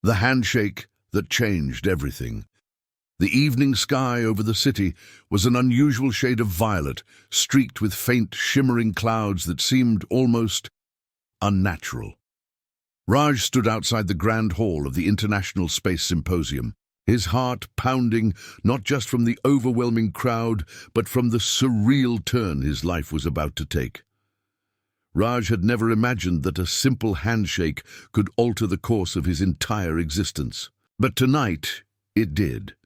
The handshake that changed everything. The evening sky over the city was an unusual shade of violet, streaked with faint, shimmering clouds that seemed almost unnatural. Raj stood outside the grand hall of the International Space Symposium, his heart pounding not just from the overwhelming crowd, but from the surreal turn his life was about to take. Raj had never imagined that a simple handshake could alter the course of his entire existence. But tonight, it did.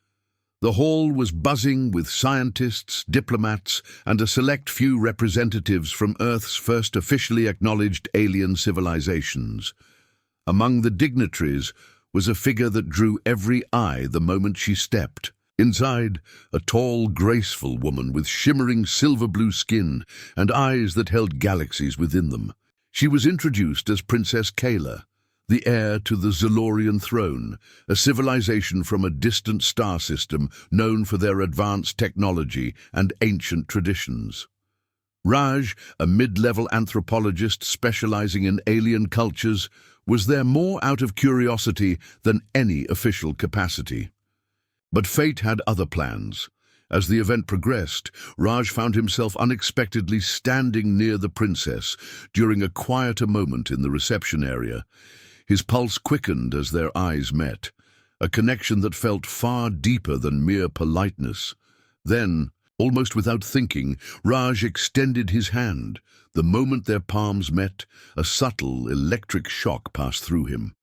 The hall was buzzing with scientists, diplomats, and a select few representatives from Earth's first officially acknowledged alien civilizations. Among the dignitaries was a figure that drew every eye the moment she stepped. Inside, a tall, graceful woman with shimmering silver-blue skin and eyes that held galaxies within them. She was introduced as Princess Kayla, the heir to the Zalorian throne, a civilization from a distant star system known for their advanced technology and ancient traditions. Raj, a mid-level anthropologist specializing in alien cultures, was there more out of curiosity than any official capacity. But fate had other plans. As the event progressed, Raj found himself unexpectedly standing near the princess during a quieter moment in the reception area. His pulse quickened as their eyes met, a connection that felt far deeper than mere politeness. Then, almost without thinking, Raj extended his hand. The moment their palms met, a subtle, electric shock passed through him.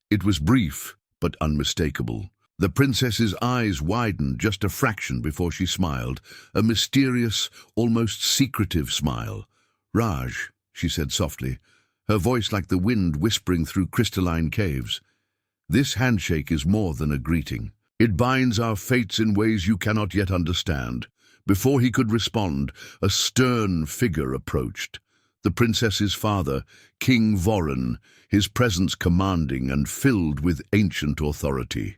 It was brief, but unmistakable. The princess's eyes widened just a fraction before she smiled, a mysterious, almost secretive smile. "Raj," she said softly, her voice like the wind whispering through crystalline caves. "This handshake is more than a greeting. It binds our fates in ways you cannot yet understand." Before he could respond, a stern figure approached. The princess's father, King Voran, his presence commanding and filled with ancient authority.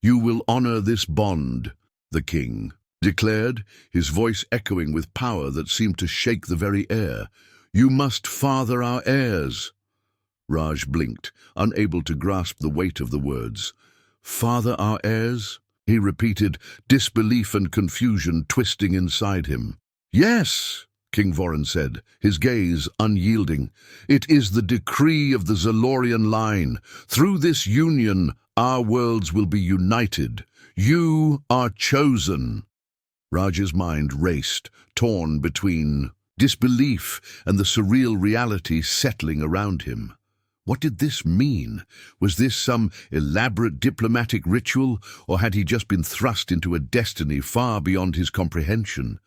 "You will honor this bond," the king declared, his voice echoing with power that seemed to shake the very air. "You must father our heirs." Raj blinked, unable to grasp the weight of the words. "Father our heirs?" he repeated, disbelief and confusion twisting inside him. "Yes," King Voran said, his gaze unyielding. "It is the decree of the Zalorian line. Through this union, our worlds will be united. You are chosen." Raj's mind raced, torn between disbelief and the surreal reality settling around him. What did this mean? Was this some elaborate diplomatic ritual, or had he just been thrust into a destiny far beyond his comprehension?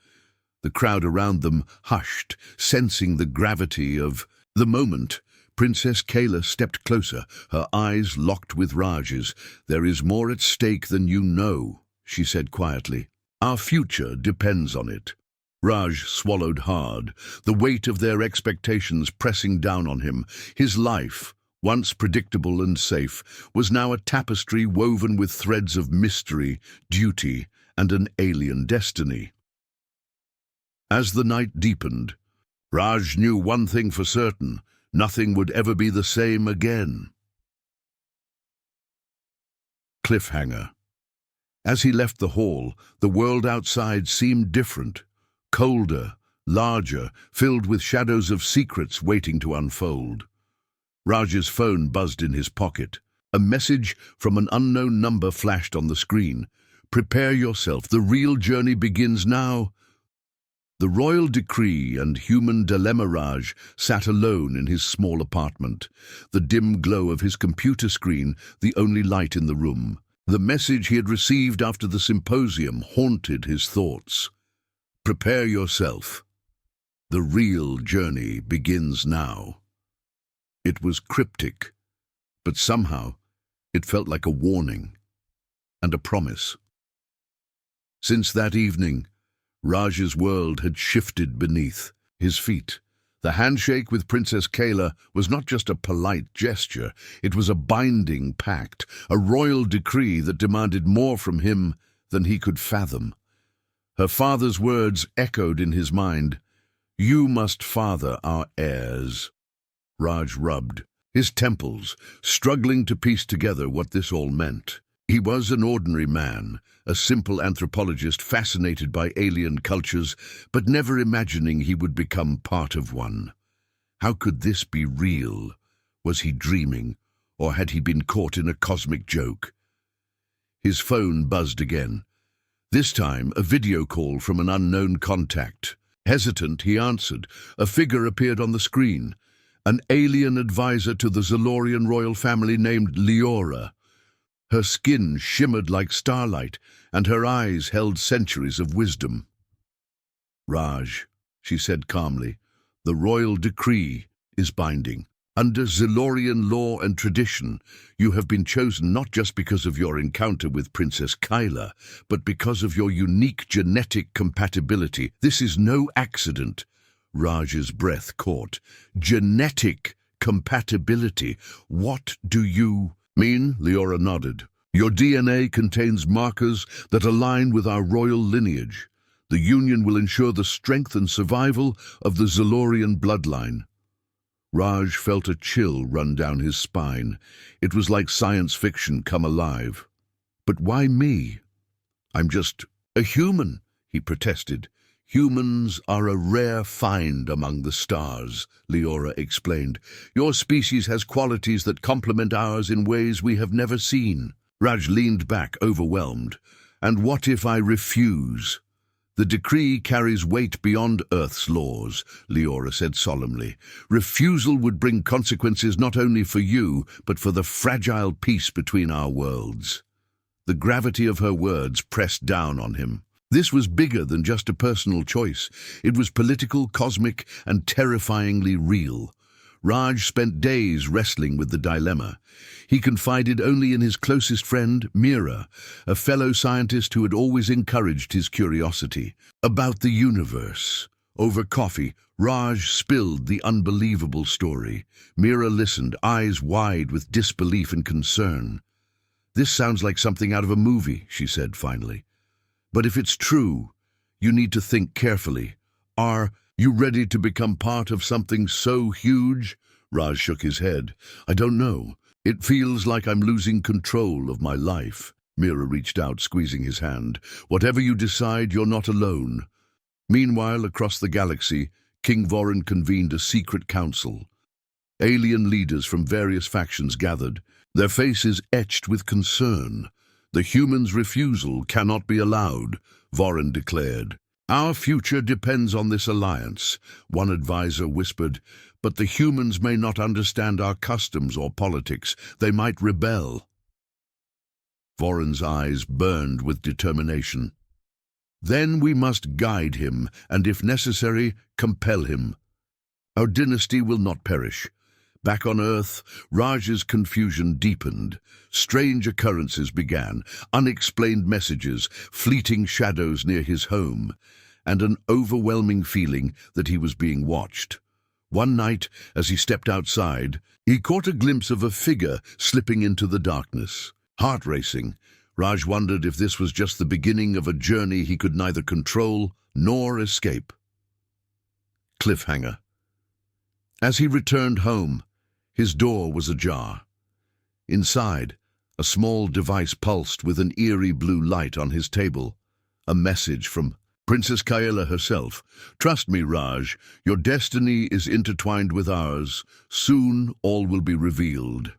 The crowd around them hushed, sensing the gravity of the moment. Princess Kayla stepped closer, her eyes locked with Raj's. "There is more at stake than you know," she said quietly. "Our future depends on it." Raj swallowed hard, the weight of their expectations pressing down on him. His life, once predictable and safe, was now a tapestry woven with threads of mystery, duty, and an alien destiny. As the night deepened, Raj knew one thing for certain: nothing would ever be the same again. Cliffhanger. As he left the hall, the world outside seemed different. Colder, larger, filled with shadows of secrets waiting to unfold. Raj's phone buzzed in his pocket. A message from an unknown number flashed on the screen. "Prepare yourself, the real journey begins now." The royal decree and human dilemma. Raj sat alone in his small apartment, the dim glow of his computer screen the only light in the room. The message he had received after the symposium haunted his thoughts. "Prepare yourself. The real journey begins now." It was cryptic, but somehow it felt like a warning and a promise. Since that evening, Raj's world had shifted beneath his feet. The handshake with Princess Kayla was not just a polite gesture, it was a binding pact, a royal decree that demanded more from him than he could fathom. Her father's words echoed in his mind. "You must father our heirs." Raj rubbed, his temples, struggling to piece together what this all meant. He was an ordinary man, a simple anthropologist fascinated by alien cultures, but never imagining he would become part of one. How could this be real? Was he dreaming, or had he been caught in a cosmic joke? His phone buzzed again. This time, a video call from an unknown contact. Hesitant, he answered. A figure appeared on the screen. An alien advisor to the Zalorian royal family named Leora. Her skin shimmered like starlight, and her eyes held centuries of wisdom. "Raj," she said calmly, "the royal decree is binding. Under Zalorian law and tradition, you have been chosen not just because of your encounter with Princess Kyla, but because of your unique genetic compatibility. This is no accident." Raj's breath caught. "Genetic compatibility. What do you mean?" Leora nodded. "Your DNA contains markers that align with our royal lineage. The union will ensure the strength and survival of the Zalorian bloodline." Raj felt a chill run down his spine. It was like science fiction come alive. "But why me? I'm just a human," he protested. "Humans are a rare find among the stars," Leora explained. "Your species has qualities that complement ours in ways we have never seen." Raj leaned back, overwhelmed. "And what if I refuse?" "The decree carries weight beyond Earth's laws," Leora said solemnly. "Refusal would bring consequences not only for you, but for the fragile peace between our worlds." The gravity of her words pressed down on him. This was bigger than just a personal choice. It was political, cosmic, and terrifyingly real. Raj spent days wrestling with the dilemma. He confided only in his closest friend, Mira, a fellow scientist who had always encouraged his curiosity. About the universe. Over coffee, Raj spilled the unbelievable story. Mira listened, eyes wide with disbelief and concern. "This sounds like something out of a movie," she said finally. "But if it's true, you need to think carefully. Are you ready to become part of something so huge?" Raj shook his head. "I don't know. It feels like I'm losing control of my life." Mira reached out, squeezing his hand. "Whatever you decide, you're not alone." Meanwhile, across the galaxy, King Vorin convened a secret council. Alien leaders from various factions gathered, their faces etched with concern. "The humans' refusal cannot be allowed," Vorin declared. "Our future depends on this alliance," one advisor whispered, "but the humans may not understand our customs or politics. They might rebel." Vorin's eyes burned with determination. "Then we must guide him, and if necessary, compel him. Our dynasty will not perish." Back on Earth, Raj's confusion deepened. Strange occurrences began, unexplained messages, fleeting shadows near his home, and an overwhelming feeling that he was being watched. One night, as he stepped outside, he caught a glimpse of a figure slipping into the darkness. Heart racing, Raj wondered if this was just the beginning of a journey he could neither control nor escape. Cliffhanger. As he returned home, his door was ajar. Inside, a small device pulsed with an eerie blue light on his table. A message from Princess Kyla herself. "Trust me, Raj, your destiny is intertwined with ours. Soon all will be revealed."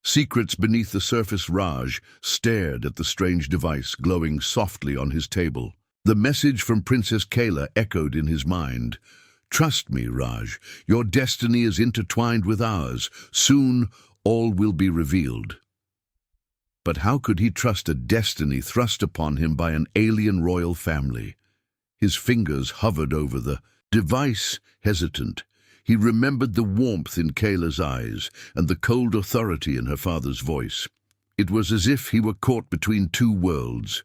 Secrets beneath the surface, Raj stared at the strange device glowing softly on his table. The message from Princess Kyla echoed in his mind. "Trust me, Raj, your destiny is intertwined with ours. Soon all will be revealed." But how could he trust a destiny thrust upon him by an alien royal family? His fingers hovered over the device, hesitant. He remembered the warmth in Kayla's eyes and the cold authority in her father's voice. It was as if he were caught between two worlds,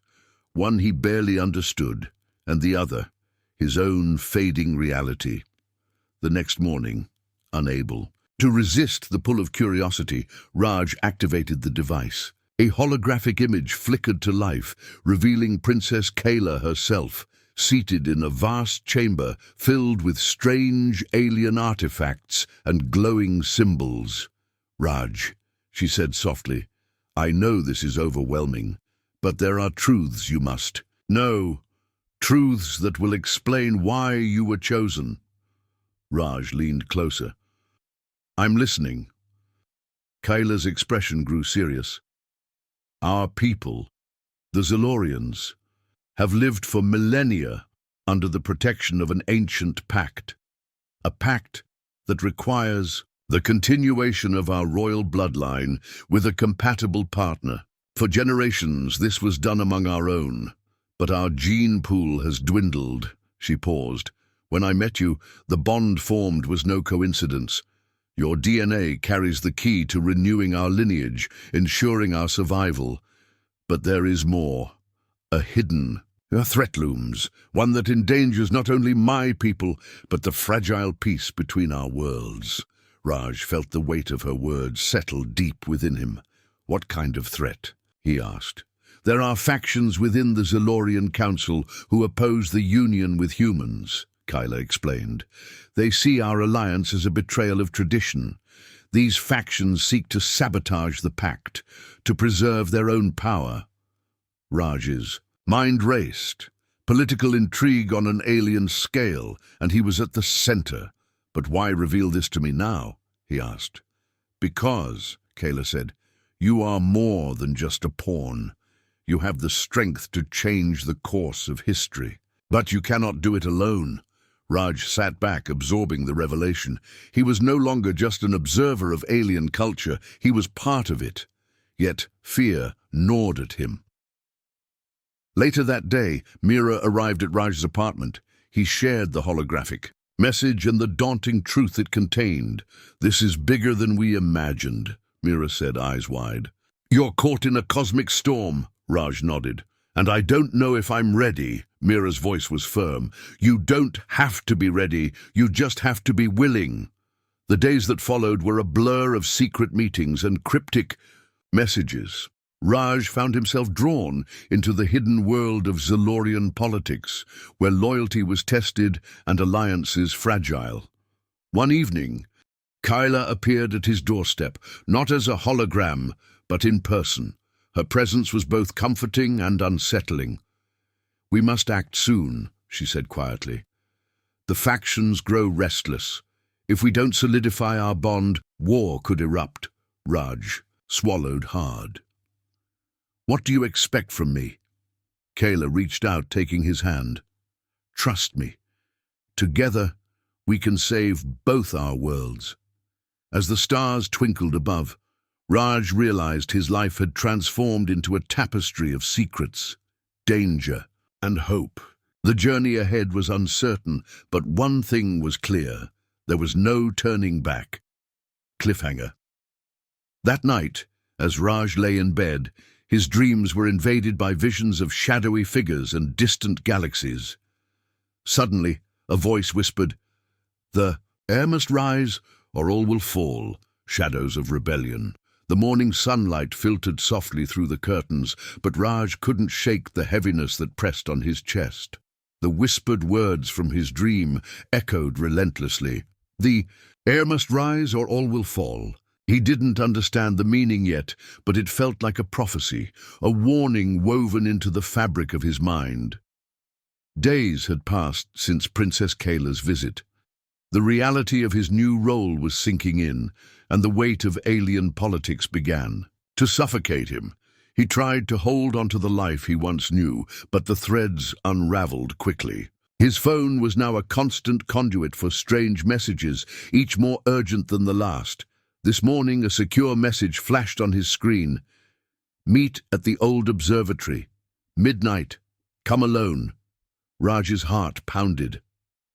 one he barely understood, and the other, his own fading reality. The next morning, unable to resist the pull of curiosity, Raj activated the device. A holographic image flickered to life, revealing Princess Kyla herself, seated in a vast chamber filled with strange alien artifacts and glowing symbols. "Raj," she said softly, "I know this is overwhelming, but there are truths you must know, truths that will explain why you were chosen." Raj leaned closer. "I'm listening." Kayla's expression grew serious. "Our people, the Zilorians, have lived for millennia under the protection of an ancient pact, a pact that requires the continuation of our royal bloodline with a compatible partner. For generations, this was done among our own, but our gene pool has dwindled." She paused. "When I met you, the bond formed was no coincidence. Your DNA carries the key to renewing our lineage, ensuring our survival. But there is more. A hidden threat looms, one that endangers not only my people, but the fragile peace between our worlds." Raj felt the weight of her words settle deep within him. "What kind of threat?" he asked. "There are factions within the Zilorian Council who oppose the union with humans," Kyla explained. "They see our alliance as a betrayal of tradition. These factions seek to sabotage the pact, to preserve their own power." Raj's mind raced. Political intrigue on an alien scale, and he was at the center. "But why reveal this to me now?" he asked. "Because," Kayla said, "you are more than just a pawn. You have the strength to change the course of history. But you cannot do it alone." Raj sat back, absorbing the revelation. He was no longer just an observer of alien culture, he was part of it. Yet fear gnawed at him. Later that day, Mira arrived at Raj's apartment. He shared the holographic message and the daunting truth it contained. "This is bigger than we imagined," Mira said, eyes wide. "You're caught in a cosmic storm," Raj nodded. "And I don't know if I'm ready." Mira's voice was firm. "You don't have to be ready, you just have to be willing." The days that followed were a blur of secret meetings and cryptic messages. Raj found himself drawn into the hidden world of Zilorian politics, where loyalty was tested and alliances fragile. One evening, Kyla appeared at his doorstep, not as a hologram, but in person. Her presence was both comforting and unsettling. "We must act soon," she said quietly. "The factions grow restless. If we don't solidify our bond, war could erupt." Raj swallowed hard. "What do you expect from me?" Kayla reached out, taking his hand. "Trust me. Together, we can save both our worlds." As the stars twinkled above, Raj realized his life had transformed into a tapestry of secrets, danger, and hope. The journey ahead was uncertain, but one thing was clear. There was no turning back. Cliffhanger. That night, as Raj lay in bed, his dreams were invaded by visions of shadowy figures and distant galaxies. Suddenly, a voice whispered, "The air must rise, or all will fall." Shadows of rebellion. The morning sunlight filtered softly through the curtains, but Raj couldn't shake the heaviness that pressed on his chest. The whispered words from his dream echoed relentlessly. The air must rise, or all will fall. He didn't understand the meaning yet, but it felt like a prophecy, a warning woven into the fabric of his mind. Days had passed since Princess Kayla's visit. The reality of his new role was sinking in, and the weight of alien politics began to suffocate him. He tried to hold onto the life he once knew, but the threads unraveled quickly. His phone was now a constant conduit for strange messages, each more urgent than the last. This morning, a secure message flashed on his screen. "Meet at the old observatory. Midnight. Come alone." Raj's heart pounded.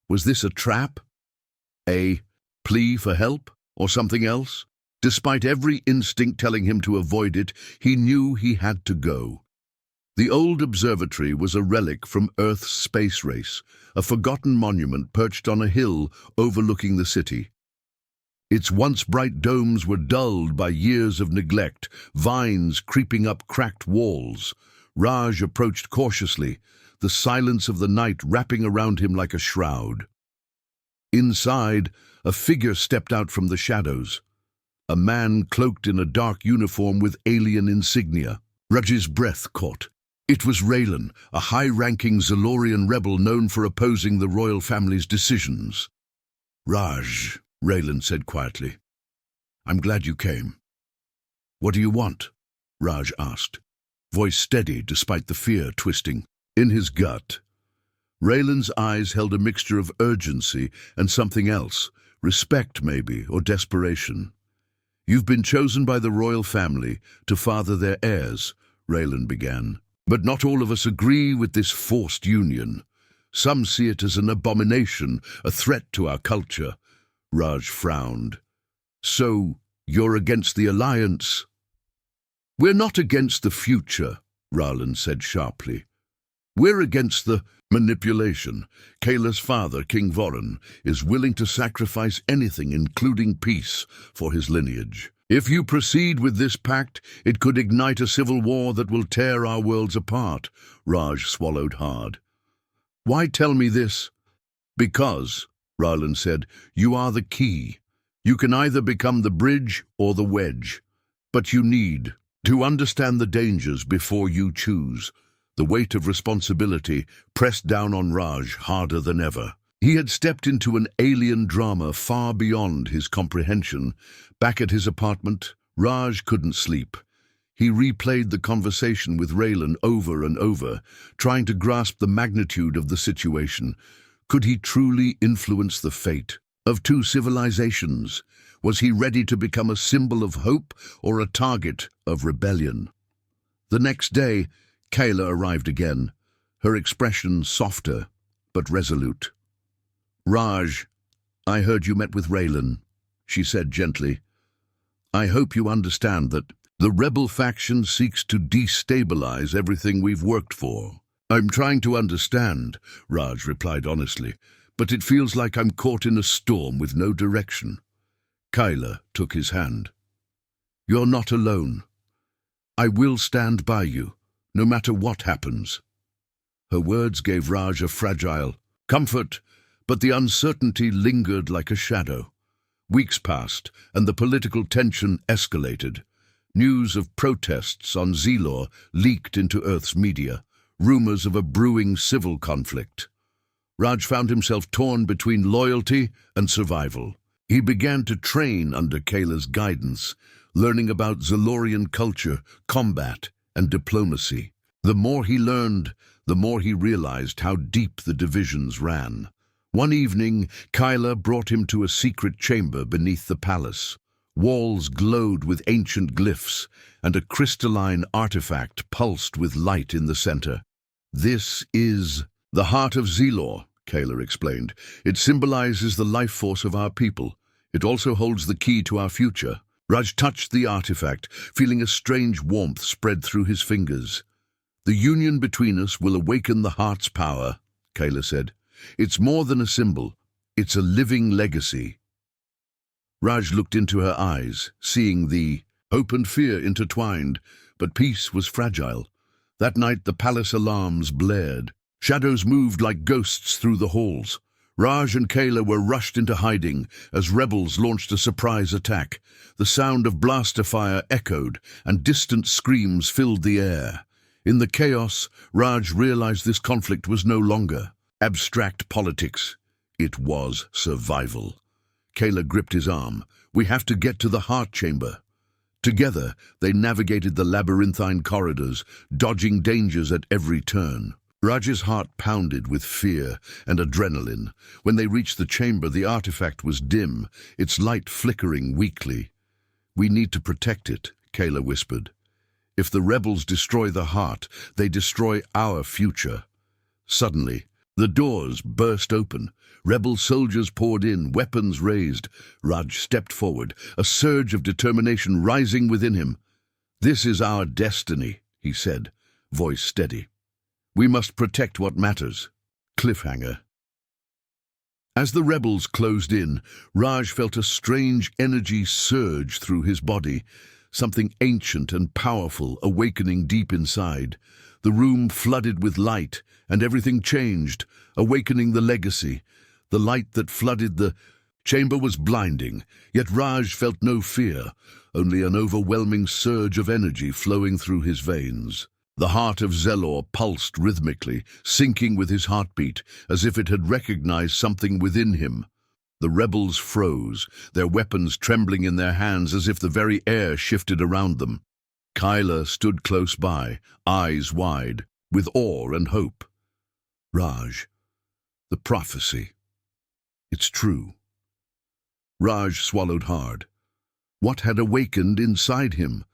Was this a trap? A plea for help? Or something else? Despite every instinct telling him to avoid it, he knew he had to go. The old observatory was a relic from Earth's space race, a forgotten monument perched on a hill overlooking the city. Its once bright domes were dulled by years of neglect, vines creeping up cracked walls. Raj approached cautiously. the silence of the night wrapping around him like a shroud. Inside, a figure stepped out from the shadows. A man cloaked in a dark uniform with alien insignia. Raj's breath caught. It was Raylan, a high-ranking Zalorian rebel known for opposing the royal family's decisions. "Raj," Raylan said quietly, "I'm glad you came." "What do you want?" Raj asked, voice steady despite the fear twisting in his gut. Raylan's eyes held a mixture of urgency and something else, respect maybe, or desperation. "You've been chosen by the royal family to father their heirs," Raylan began. "But not all of us agree with this forced union. Some see it as an abomination, a threat to our culture." Raj frowned. "So, you're against the alliance?" "We're not against the future," Raylan said sharply. "We're against the manipulation. Kayla's father, King Voron, is willing to sacrifice anything, including peace, for his lineage. If you proceed with this pact, it could ignite a civil war that will tear our worlds apart." Raj swallowed hard. "Why tell me this?" "Because," Raylan said, "you are the key. You can either become the bridge or the wedge. But you need to understand the dangers before you choose." The weight of responsibility pressed down on Raj harder than ever. He had stepped into an alien drama far beyond his comprehension. Back at his apartment, Raj couldn't sleep. He replayed the conversation with Raylan over and over, trying to grasp the magnitude of the situation. Could he truly influence the fate of two civilizations? Was he ready to become a symbol of hope or a target of rebellion? The next day, Kayla arrived again, her expression softer but resolute. "Raj, I heard you met with Raylan," she said gently. "I hope you understand that the rebel faction seeks to destabilize everything we've worked for." "I'm trying to understand," Raj replied honestly, "but it feels like I'm caught in a storm with no direction." Kayla took his hand. "You're not alone. I will stand by you, no matter what happens." Her words gave Raj a fragile comfort, but the uncertainty lingered like a shadow. Weeks passed, and the political tension escalated. News of protests on Zilor leaked into Earth's media, rumors of a brewing civil conflict. Raj found himself torn between loyalty and survival. He began to train under Kayla's guidance, learning about Zalorian culture, combat, and diplomacy. The more he learned, the more he realized how deep the divisions ran. One evening, Kayla brought him to a secret chamber beneath the palace. Walls glowed with ancient glyphs, and a crystalline artifact pulsed with light in the center. "This is the heart of Zilor," Kayla explained. "It symbolizes the life force of our people. It also holds the key to our future." Raj touched the artifact, feeling a strange warmth spread through his fingers. "The union between us will awaken the heart's power," Kayla said. "It's more than a symbol. It's a living legacy." Raj looked into her eyes, seeing the hope and fear intertwined, but peace was fragile. That night the palace alarms blared. Shadows moved like ghosts through the halls. Raj and Kayla were rushed into hiding as rebels launched a surprise attack. The sound of blaster fire echoed, and distant screams filled the air. In the chaos, Raj realized this conflict was no longer abstract politics. It was survival. Kayla gripped his arm. "We have to get to the heart chamber." Together, they navigated the labyrinthine corridors, dodging dangers at every turn. Raj's heart pounded with fear and adrenaline. When they reached the chamber, the artifact was dim, its light flickering weakly. "We need to protect it," Kayla whispered. "If the rebels destroy the heart, they destroy our future." Suddenly, the doors burst open. Rebel soldiers poured in, weapons raised. Raj stepped forward, a surge of determination rising within him. "This is our destiny," he said, voice steady. "We must protect what matters." Cliffhanger. As the rebels closed in, Raj felt a strange energy surge through his body, something ancient and powerful awakening deep inside. The room flooded with light, and everything changed, awakening the legacy. The light that flooded the chamber was blinding, yet Raj felt no fear, only an overwhelming surge of energy flowing through his veins. The heart of Zelor pulsed rhythmically, syncing with his heartbeat, as if it had recognized something within him. The rebels froze, their weapons trembling in their hands as if the very air shifted around them. Kyla stood close by, eyes wide, with awe and hope. Raj, the prophecy. It's true. Raj swallowed hard. What had awakened inside him?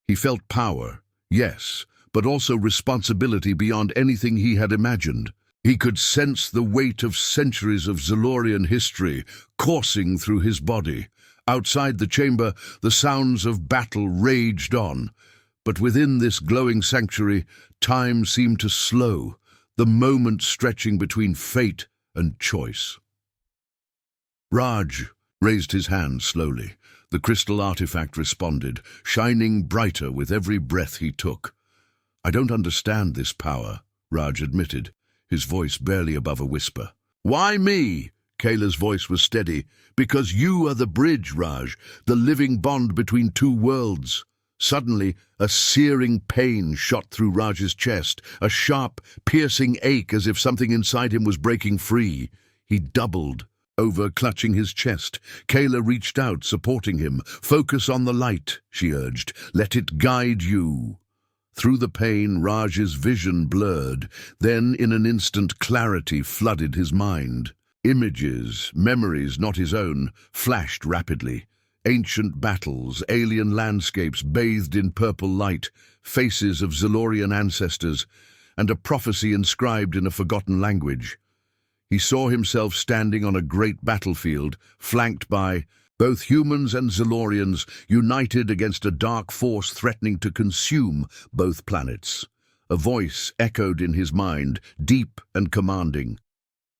He felt power, yes, but also responsibility beyond anything he had imagined. He could sense the weight of centuries of Zelorian history coursing through his body. Outside the chamber, the sounds of battle raged on. But within this glowing sanctuary, time seemed to slow, the moment stretching between fate and choice. Raj raised his hand slowly. The crystal artifact responded, shining brighter with every breath he took. "I don't understand this power," Raj admitted, his voice barely above a whisper. "Why me?" Kayla's voice was steady. "Because you are the bridge, Raj, the living bond between two worlds." Suddenly, a searing pain shot through Raj's chest, a sharp, piercing ache as if something inside him was breaking free. He doubled over, clutching his chest. Kayla reached out, supporting him. "Focus on the light," she urged. "Let it guide you." Through the pain, Raj's vision blurred. Then, in an instant, clarity flooded his mind. Images, memories not his own, flashed rapidly. Ancient battles, alien landscapes bathed in purple light, faces of Zelorian ancestors, and a prophecy inscribed in a forgotten language. He saw himself standing on a great battlefield, flanked by both humans and Zelorians, united against a dark force threatening to consume both planets. A voice echoed in his mind, deep and commanding.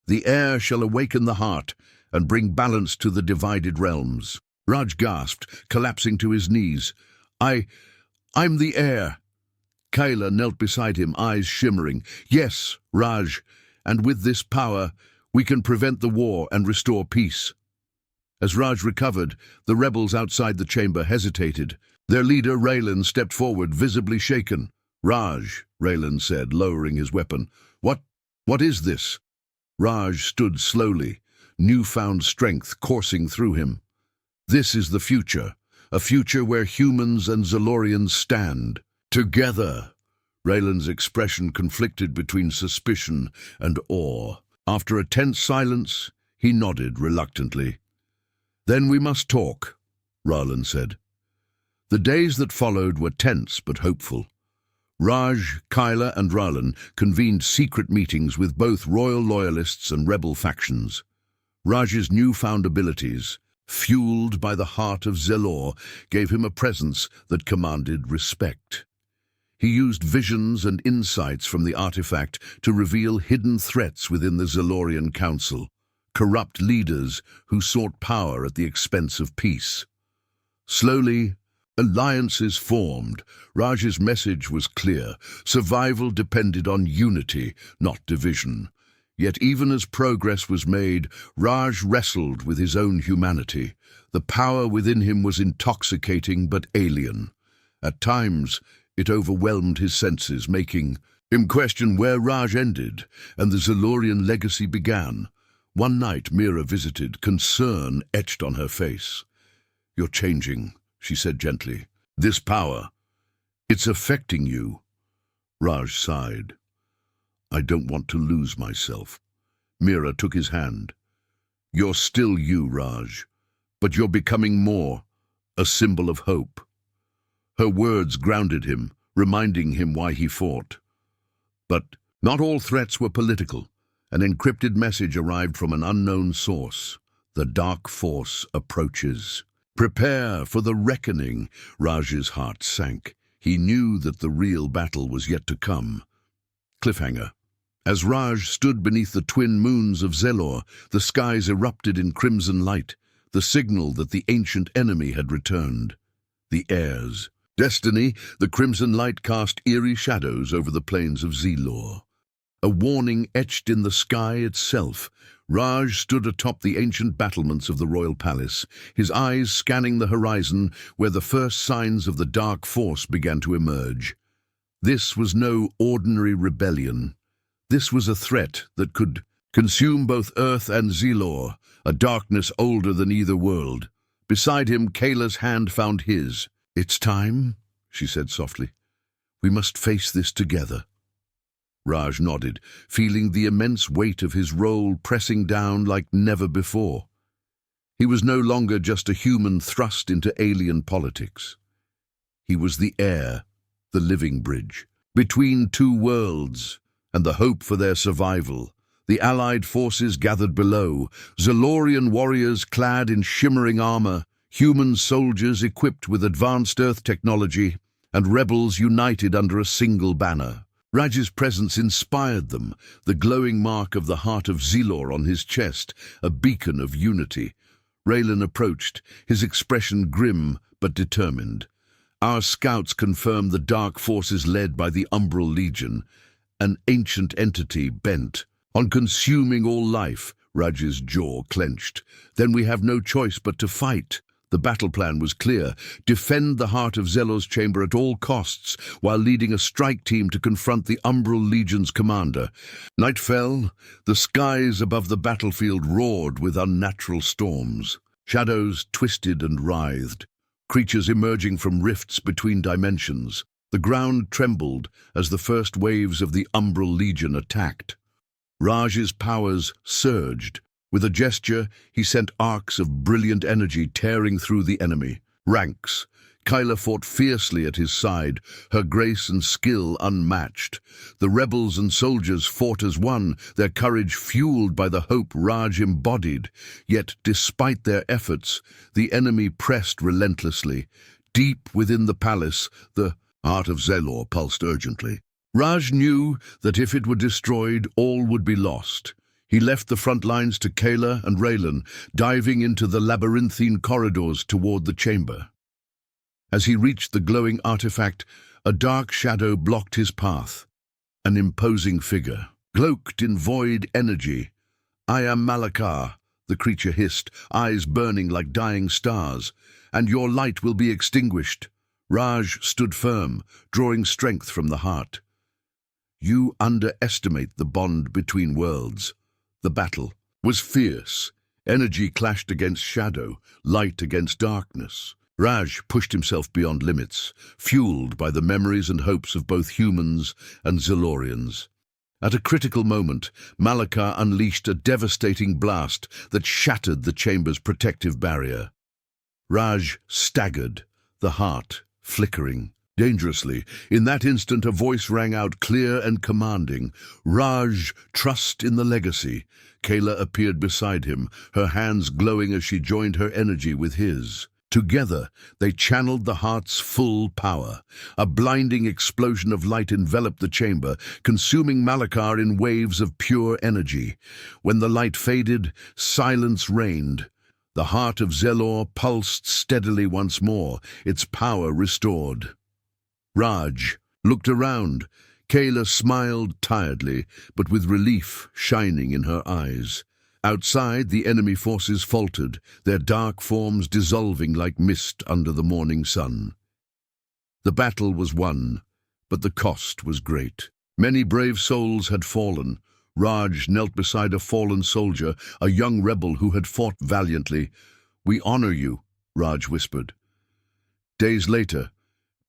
"The heir shall awaken the heart and bring balance to the divided realms." Raj gasped, collapsing to his knees. I'm the heir." Kayla knelt beside him, eyes shimmering. "Yes, Raj, and with this power, we can prevent the war and restore peace." As Raj recovered, the rebels outside the chamber hesitated. Their leader, Raylan, stepped forward, visibly shaken. "Raj," Raylan said, lowering his weapon. What is this?" Raj stood slowly, newfound strength coursing through him. "This is the future, a future where humans and Zelorians stand together." Raylan's expression conflicted between suspicion and awe. After a tense silence, he nodded reluctantly. "Then we must talk," Raylan said. The days that followed were tense but hopeful. Raj, Kyla, and Raylan convened secret meetings with both royal loyalists and rebel factions. Raj's newfound abilities, fueled by the heart of Zelor, gave him a presence that commanded respect. He used visions and insights from the artifact to reveal hidden threats within the Zelorian Council, corrupt leaders who sought power at the expense of peace. Slowly, alliances formed. Raj's message was clear. Survival depended on unity, not division. Yet even as progress was made, Raj wrestled with his own humanity. The power within him was intoxicating but alien. At times, it overwhelmed his senses, making him question where Raj ended and the Zelorian legacy began. One night, Mira visited, concern etched on her face. "You're changing," she said gently. "This power, it's affecting you." Raj sighed. "I don't want to lose myself." Mira took his hand. "You're still you, Raj, but you're becoming more, a symbol of hope." Her words grounded him, reminding him why he fought. But not all threats were political. An encrypted message arrived from an unknown source. "The dark force approaches. Prepare for the reckoning." Raj's heart sank. He knew that the real battle was yet to come. Cliffhanger. As Raj stood beneath the twin moons of Zelor, the skies erupted in crimson light, the signal that the ancient enemy had returned. The Heirs. Destiny, the crimson light cast eerie shadows over the plains of Zelor. A warning etched in the sky itself. Raj stood atop the ancient battlements of the royal palace, his eyes scanning the horizon where the first signs of the dark force began to emerge. This was no ordinary rebellion. This was a threat that could consume both Earth and Zelor, a darkness older than either world. Beside him, Kayla's hand found his. "It's time," she said softly. "We must face this together." Raj nodded, feeling the immense weight of his role pressing down like never before. He was no longer just a human thrust into alien politics. He was the heir, the living bridge, between two worlds, and the hope for their survival. The allied forces gathered below, Zelorian warriors clad in shimmering armor, human soldiers equipped with advanced Earth technology, and rebels united under a single banner. Raj's presence inspired them, the glowing mark of the heart of Zelor on his chest, a beacon of unity. Raylan approached, his expression grim but determined. "Our scouts confirmed the dark forces led by the Umbral Legion, an ancient entity bent on consuming all life." Raj's jaw clenched. "Then we have no choice but to fight." The battle plan was clear: defend the heart of Zelor's chamber at all costs, while leading a strike team to confront the Umbral Legion's commander. Night fell. The skies above the battlefield roared with unnatural storms. Shadows twisted and writhed, creatures emerging from rifts between dimensions. The ground trembled as the first waves of the Umbral Legion attacked. Raj's powers surged. With a gesture, he sent arcs of brilliant energy tearing through the enemy ranks. Kyla fought fiercely at his side, her grace and skill unmatched. The rebels and soldiers fought as one, their courage fueled by the hope Raj embodied. Yet, despite their efforts, the enemy pressed relentlessly. Deep within the palace, the heart of Zelor pulsed urgently. Raj knew that if it were destroyed, all would be lost. He left the front lines to Kayla and Raylan, diving into the labyrinthine corridors toward the chamber. As he reached the glowing artifact, a dark shadow blocked his path. An imposing figure, cloaked in void energy. "I am Malakar," the creature hissed, eyes burning like dying stars. "And your light will be extinguished." Raj stood firm, drawing strength from the heart. "You underestimate the bond between worlds." The battle was fierce. Energy clashed against shadow, light against darkness. Raj pushed himself beyond limits, fueled by the memories and hopes of both humans and Zelorians. At a critical moment, Malakar unleashed a devastating blast that shattered the chamber's protective barrier. Raj staggered, the heart flickering. Dangerously, in that instant a voice rang out clear and commanding. "Raj, trust in the legacy." Kayla appeared beside him, her hands glowing as she joined her energy with his. Together, they channeled the heart's full power. A blinding explosion of light enveloped the chamber, consuming Malakar in waves of pure energy. When the light faded, silence reigned. The heart of Zelor pulsed steadily once more, its power restored. Raj looked around. Kayla smiled tiredly, but with relief shining in her eyes. Outside, the enemy forces faltered, their dark forms dissolving like mist under the morning sun. The battle was won, but the cost was great. Many brave souls had fallen. Raj knelt beside a fallen soldier, a young rebel who had fought valiantly. "We honor you," Raj whispered. Days later,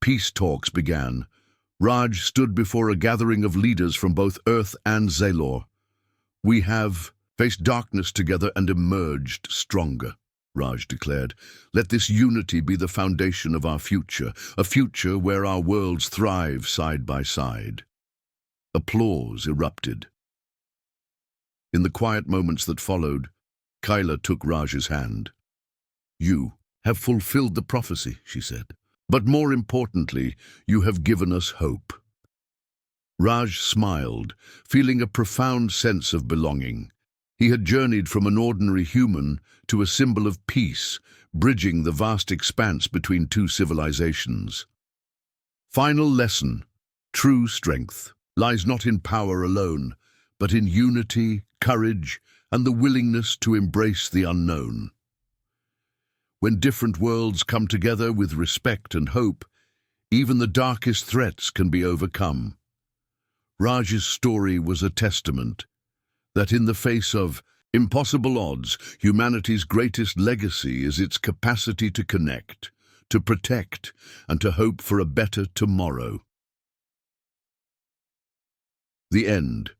peace talks began. Raj stood before a gathering of leaders from both Earth and Zelor. "We have faced darkness together and emerged stronger," Raj declared. "Let this unity be the foundation of our future, a future where our worlds thrive side by side." Applause erupted. In the quiet moments that followed, Kyla took Raj's hand. "You have fulfilled the prophecy," she said. "But more importantly, you have given us hope." Raj smiled, feeling a profound sense of belonging. He had journeyed from an ordinary human to a symbol of peace, bridging the vast expanse between two civilizations. Final lesson: true strength lies not in power alone, but in unity, courage, and the willingness to embrace the unknown. When different worlds come together with respect and hope, even the darkest threats can be overcome. Raj's story was a testament that in the face of impossible odds, humanity's greatest legacy is its capacity to connect, to protect, and to hope for a better tomorrow. The end.